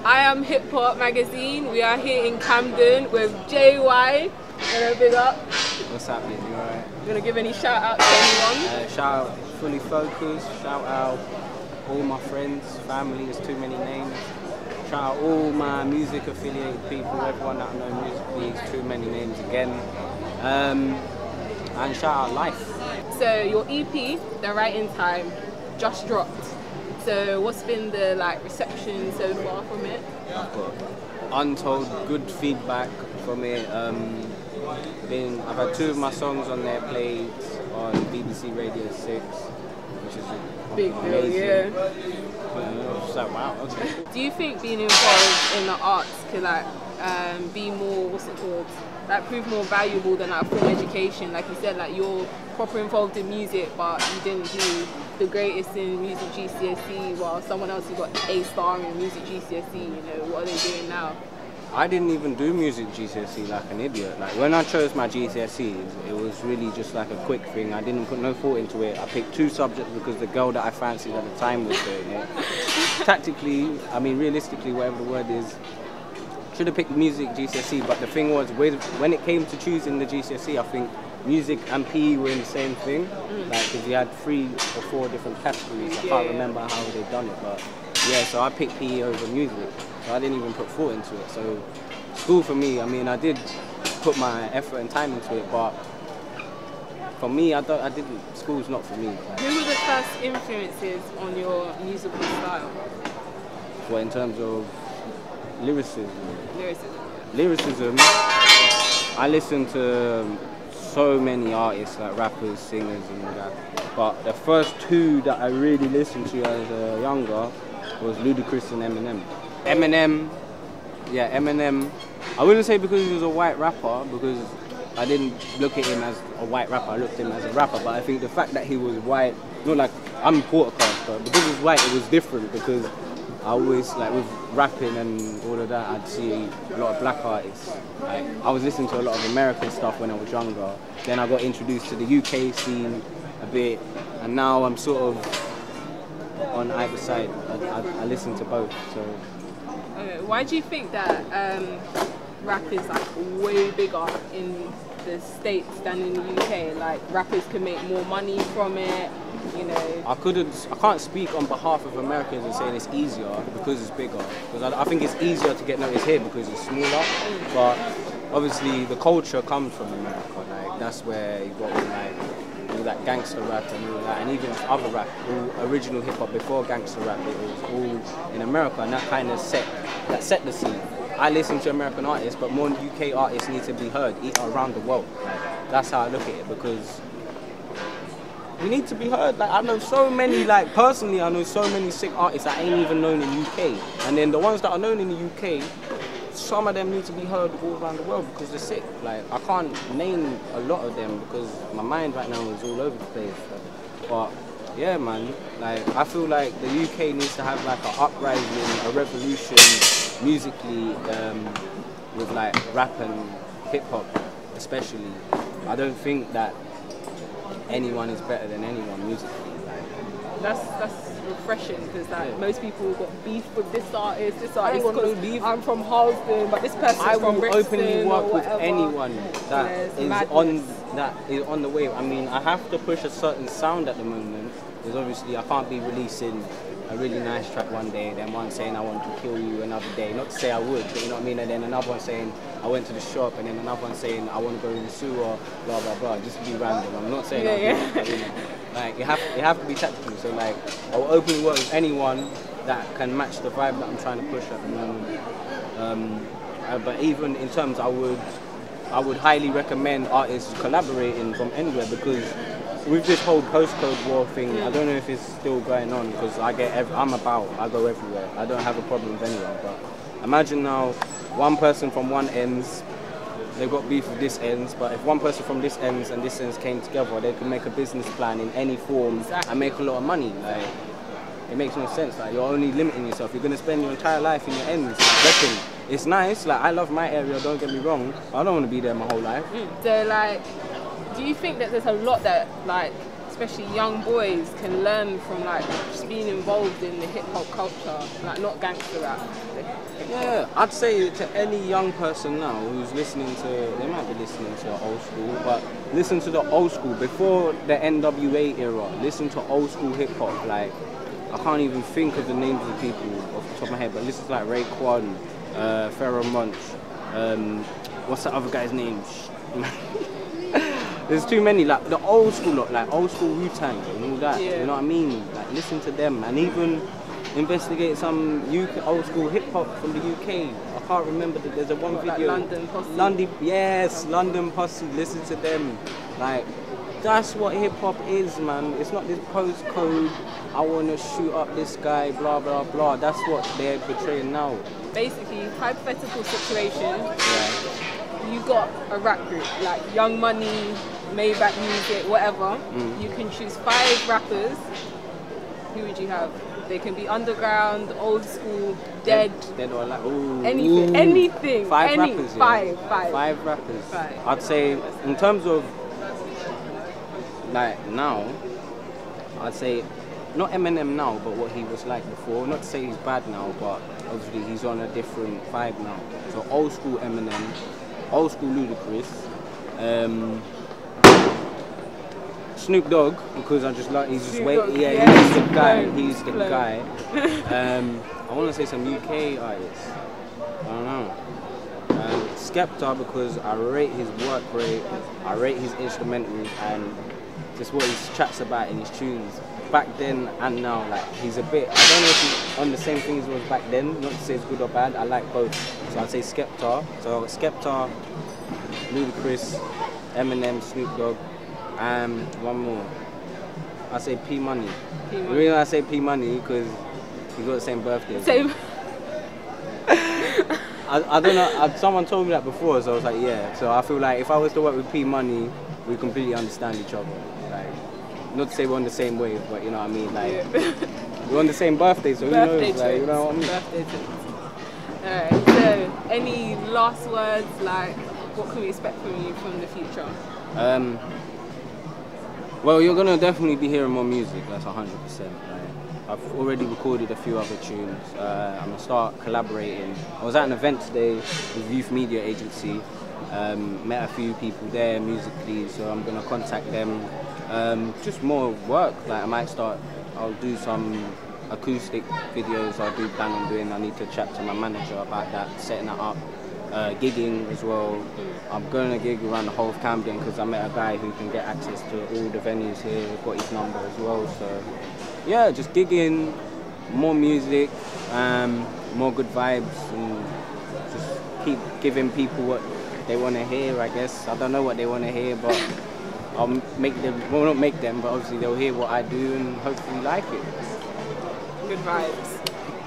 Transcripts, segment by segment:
I Am Hip Hop magazine. We are here in Camden with JY. Big up. What's happening? You alright? You want to give any shout out to anyone? Shout out Fully Focused. Shout out all my friends, family. There's too many names. Shout out all my music affiliated people, everyone that I know musically. There's too many names again. And shout out Life. So your EP, The Right in Time, just dropped. So what's been the reception so far from it? I've got untold good feedback from it. I've had 2 of my songs on there played on BBC Radio 6, which is big amazing. deal, yeah. It's like, wow, okay. Do you think being involved in the arts could be more, prove more valuable than a full education? Like you said, you're proper involved in music, but you didn't do the greatest in music GCSE, while someone else who got A-star in music GCSE, what are they doing now? I didn't even do music GCSE like an idiot. When I chose my GCSEs, it was really just a quick thing. I didn't put no thought into it. I picked 2 subjects because the girl that I fancied at the time was doing it. Tactically, realistically, whatever the word is, should have picked music GCSE, but the thing was, when it came to choosing the GCSE, I think music and PE were in the same thing, because you had 3 or 4 different categories. I can't remember how they done it, but yeah, so I picked PE over music, so I didn't even put thought into it. So school for me, I did put my effort and time into it, but for me, school's not for me. Who were the first influences on your musical style? Well, in terms of lyricism, Lyricism. I listen to so many artists, rappers, singers and all that. But the first 2 that I really listened to as a younger was Ludacris and Eminem. Eminem. I wouldn't say because he was a white rapper, because I didn't look at him as a white rapper, I looked at him as a rapper. But I think the fact that he was white, not I'm a quarter caste, but because he was white, it was different, because I always, with rapping and all of that, I'd see a lot of black artists. I was listening to a lot of American stuff when I was younger. Then I got introduced to the UK scene a bit, and now I'm sort of on either side. I listen to both. So. Why do you think that rap is way bigger in the States than in the UK? Rappers can make more money from it. I can't speak on behalf of Americans and saying it's easier because it's bigger. Because I think it's easier to get noticed here because it's smaller. But obviously the culture comes from America. That's where you got all that gangster rap and all that, and even other rap, all original hip hop before gangster rap. It was all in America, and that kind of set the scene. I listen to American artists, but more UK artists need to be heard around the world. That's how I look at it, because we need to be heard. I know so many, personally, I know so many sick artists that ain't even known in the UK. And then the ones that are known in the UK, some of them need to be heard all around the world because they're sick. I can't name a lot of them because my mind right now is all over the place. But yeah, man, I feel like the UK needs to have an uprising, a revolution musically, with rap and hip hop especially. I don't think that anyone is better than anyone musically. That's refreshing, because most people got beef with this artist. I ain't got no beef. I'm from Harlesden, but this person's from Brixton. I will openly work with anyone that is on the wave. I have to push a certain sound at the moment, because obviously I can't be releasing a really nice track one day, then one saying I want to kill you another day. Not to say I would, but you know what I mean? And then another one saying I went to the shop, and then another one saying I want to go in the sewer, blah blah blah, just to be random. I'm not saying you have to be tactical. So I will openly work with anyone that can match the vibe that I'm trying to push at the moment. But even in terms, I would highly recommend artists collaborating from anywhere, because with this whole postcode war thing, I don't know if it's still going on, because I go everywhere. I don't have a problem with anyone. But imagine now, one person from one ends, they've got beef with this ends, but if one person from this ends and this ends came together, they can make a business plan in any form and make a lot of money. It makes no sense. You're only limiting yourself. You're going to spend your entire life in your ends. It's nice. I love my area, don't get me wrong. I don't want to be there my whole life. So do you think that there's a lot that especially young boys, can learn from like just being involved in the hip hop culture, like not gangster rap? Yeah, I'd say to any young person now who's listening to, they might be listening to old school, but listen to the old school before the NWA era. Listen to old school hip hop. Like, I can't even think of the names of the people off the top of my head, but listen to like Raekwon, Pharoah Monch, what's that other guy's name? There's too many, like the old school lot, like old school Wu-Tang and all that. Yeah. You know what I mean? Like, listen to them, and even investigate some UK old school hip hop from the UK. I can't remember that there's a one video. Like London Posse. London Posse. Listen to them. Like, that's what hip hop is, man. It's not this postcode. I wanna shoot up this guy, blah blah blah. That's what they're portraying now. Basically, hypothetical situation. Yeah. You got a rap group like Young Money, Maybach Music, whatever. You can choose 5 rappers. Who would you have? They can be underground, old school, dead or like anything. 5 rappers. Yeah. 5 rappers. 5. I'd say in terms of like now, I'd say not Eminem now, but what he was like before. Not to say he's bad now, but obviously he's on a different vibe now. So old school Eminem, old school Ludacris, Snoop Dogg, because I just like, he's just he's the guy. He's the guy. I want to say some UK artists. I don't know. Skepta, because I rate his work rate, I rate his instrumentals, and just what he chats about in his tunes. Back then and now, like, he's a bit, I don't know if he's on the same thing as he was back then, not to say it's good or bad, I like both. So I'd say Skepta. So Skepta, Ludacris, Eminem, Snoop Dogg, and one more. I say P Money. The reason I say P Money because he got the same birthday. Same. I don't know. Someone told me that before, so I was like, yeah. So I feel like if I was to work with P Money, we completely understand each other. Like, not to say we're on the same wave, but you know what I mean. Like, we're on the same birthday, so who knows? Like, you know what I mean. Birthday twins. Alright. So, any last words? Like, what can we expect from you from the future? Well, you're gonna definitely be hearing more music. That's 100%. Right? I've already recorded a few other tunes. I'm gonna start collaborating. I was at an event today with Youth Media Agency. Met a few people there musically, so I'm gonna contact them. Just more work. Like, I'll do some acoustic videos. I do plan on doing. I need to chat to my manager about that, setting that up. Gigging as well. I'm going to gig around the whole of Camden because I met a guy who can get access to all the venues here. I've got his number as well. So yeah, just gigging, more music, more good vibes, and just keep giving people what they want to hear, I guess. I don't know what they want to hear, but I'll make them, well, not make them, but obviously they'll hear what I do and hopefully like it. Good vibes.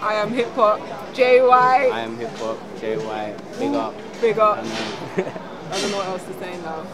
I am hip hop, JY. I am hip hop, JY. Big up. Big up. I don't know what else to say now.